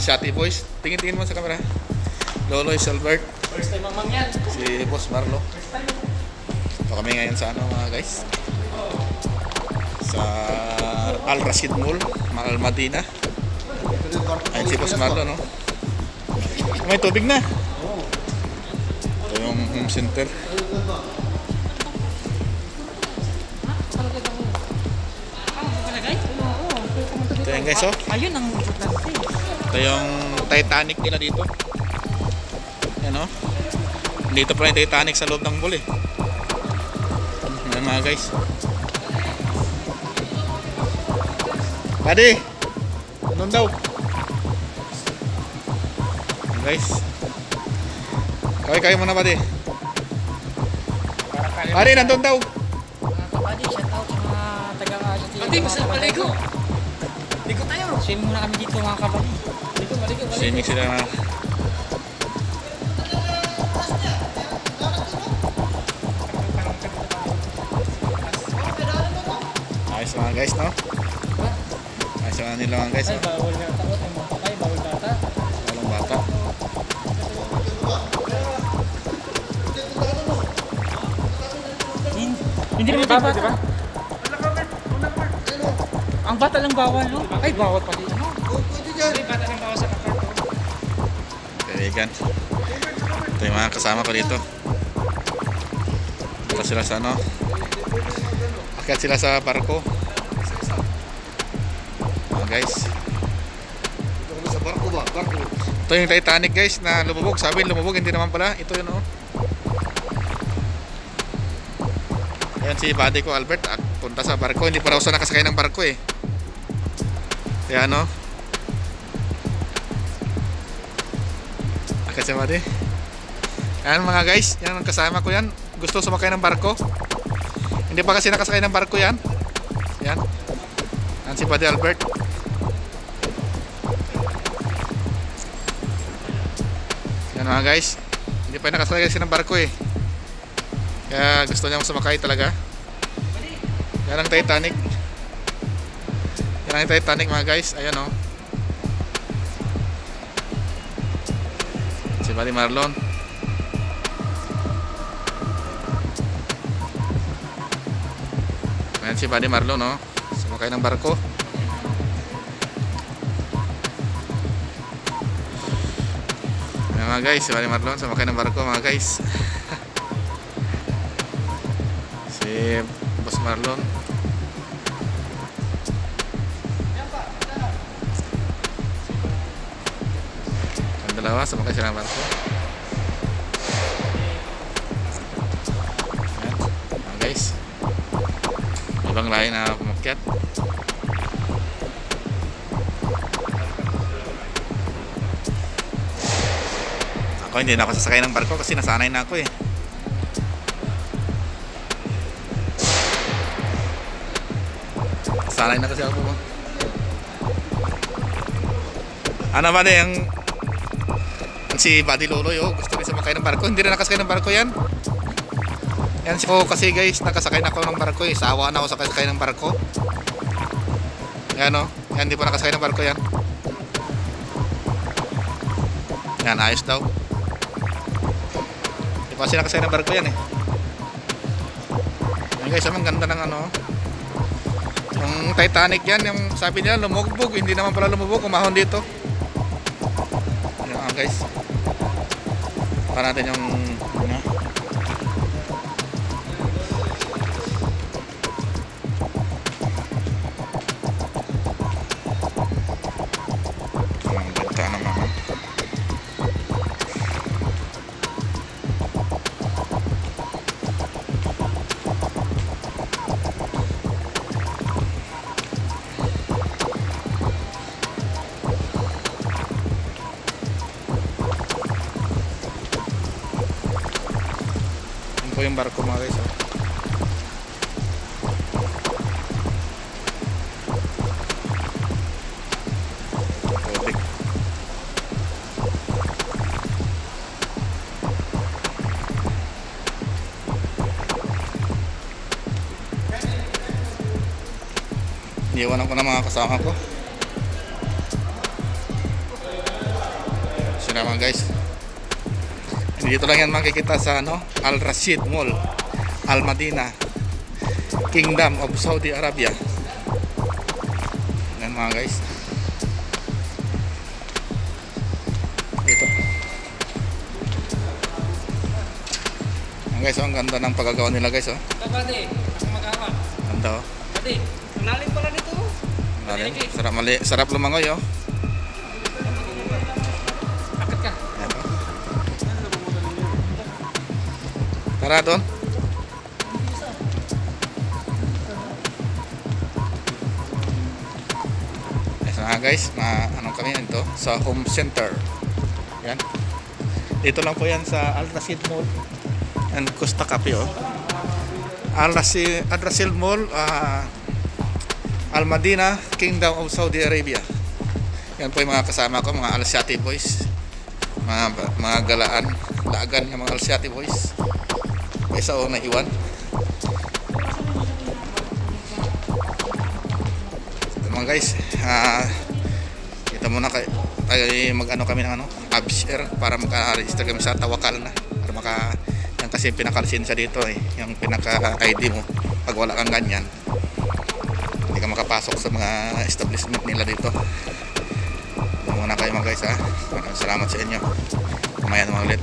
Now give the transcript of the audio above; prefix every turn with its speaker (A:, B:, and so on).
A: si Ate Boys. Tingin-tingin mo sa camera. Loloy, Albert.
B: First time mamang yan.
A: Si Boss Marlo.
B: First time.
A: So kami ngayon sa ano mga guys. Sa Al Rashid Mall, Al Madina. Ayun si Boss Marlo, no? May tubig na. Ito yung home center. Ito yung guys, oh.
B: Ayun ang importante.
A: Ito yung Titanic nila dito. Yan, oh. Dito pa yung Titanic sa loob ng mall, eh. Yan mga guys. Pwede. Anong daw? Yan guys. Kaway-kaway muna pwede. Pwede, nandun daw.
B: Mga kapadi, shout out sa mga taga-Asia. Pati, masarap paligo. Ligo tayo. Swim muna kami dito mga kapadi. Ligo.
A: Swimming sila na. Ayos mga guys, no? Ayos mga nila mga guys,
B: Ay,
A: no?
B: bawal na takot. Ay, mga patay, bawal bata.
A: Walang bata.
B: Hindi naman tayo bata. Ang bata lang bawal, no? Ay, bawal pati. Ay, bata lang bawal sa kapar.
A: Kaibigan. Ito yung mga kasama ko dito. Ito sila sa ano. Akyat sila sa barko. Mga guys.
C: Sa barko ba? Barko.
A: Ito yung Titanic guys na lumubog. Sabi lumubog, hindi naman pala. Ito yun, oh. Ayan si buddy ko Albert. Punta sa barko. Hindi pa raw siya nakasakay ng barko, eh. Kaya ano. Akyat si buddy. Ayan mga guys. Yan ang kasama ko yan. Gusto sumakay ng barko. Hindi pa kasi nakasakay ng barko yan. Yan. Yan si buddy Albert. Yan mga guys. Hindi pa nakasakay kasi ng barko, eh. Kaya gusto niya sumakay talaga. Yan ang Titanic. Yan ang Titanic mga guys. Ayan, oh. Si buddy Marlon. Ayan si buddy Marlon, no? Sumakay ng barko. Ayan mga guys, si buddy Marlon sumakay ng barko mga guys. Si Boss Marlon. Ang dalawa sumakay sila ng barko. Ayan mga guys. Ibang lain na pumakyat. Ako hindi na ako sasakay ng barko kasi nasanay na ako, eh. Sanay na kasi ako po. Ano ba na yung si Buddy Loloy, oh, gusto rin sumakay ng barko. Hindi na nakasakay ng barko yan. Yan ko kasi guys, nakasakay na ako ng barko, eh. Sawa na ako sa kasakay ng barko. Yan, oh. Yan, hindi pa nakasakay ng barko yan. Yan, ayos daw. Hindi pa kasi nakasakay ng barko yan, eh. Yan guys, ang ganda ng ano. Yung Titanic yan, yung sabi nila lumubog, hindi naman pala lumubog, umahon dito. Yan guys. Para natin yung ano. Ang ganda naman. Po yung barko mga guys, oh. Tubig. Iiwanan ko na mga kasama ko. na mga guys. Dito lang yan makikita sa ano, Al Rashid Mall, Al Madina, Kingdom of Saudi Arabia. Yan mga guys. Dito. Yan guys, ang ganda ng pagkagawa nila guys, oh.
B: Kabady, ako mag-awa.
A: Ganda, oh.
B: Kabady, malalim pala dito.
A: Lalim. Sarap lumangoy, oh.
B: Akit ka.
A: Yan, oh. Tara doon. Yes, guys, ano kami dito sa home center. Yan. Dito lang po yan sa Al Rashid Mall and Costa Cafe, oh. Al Rashid Mall, Al Madina, Kingdom of Saudi Arabia. Yan po yung mga kasama ko, mga Al-Shati boys. Mga laagan ng mga Al-Shati boys. May isa o naiwan. Mga guys, kita muna tayo mag-ano kami ng abshare para maka-register kami sa Tawakal na. Para yan kasi yung pinaka-lisensya dito yung pinaka-ID mo. Pag wala kang ganyan, hindi ka makapasok sa mga establishment nila dito. Muna kayo mga guys, ha. Maraming salamat sa inyo. Mamaya naman ulit.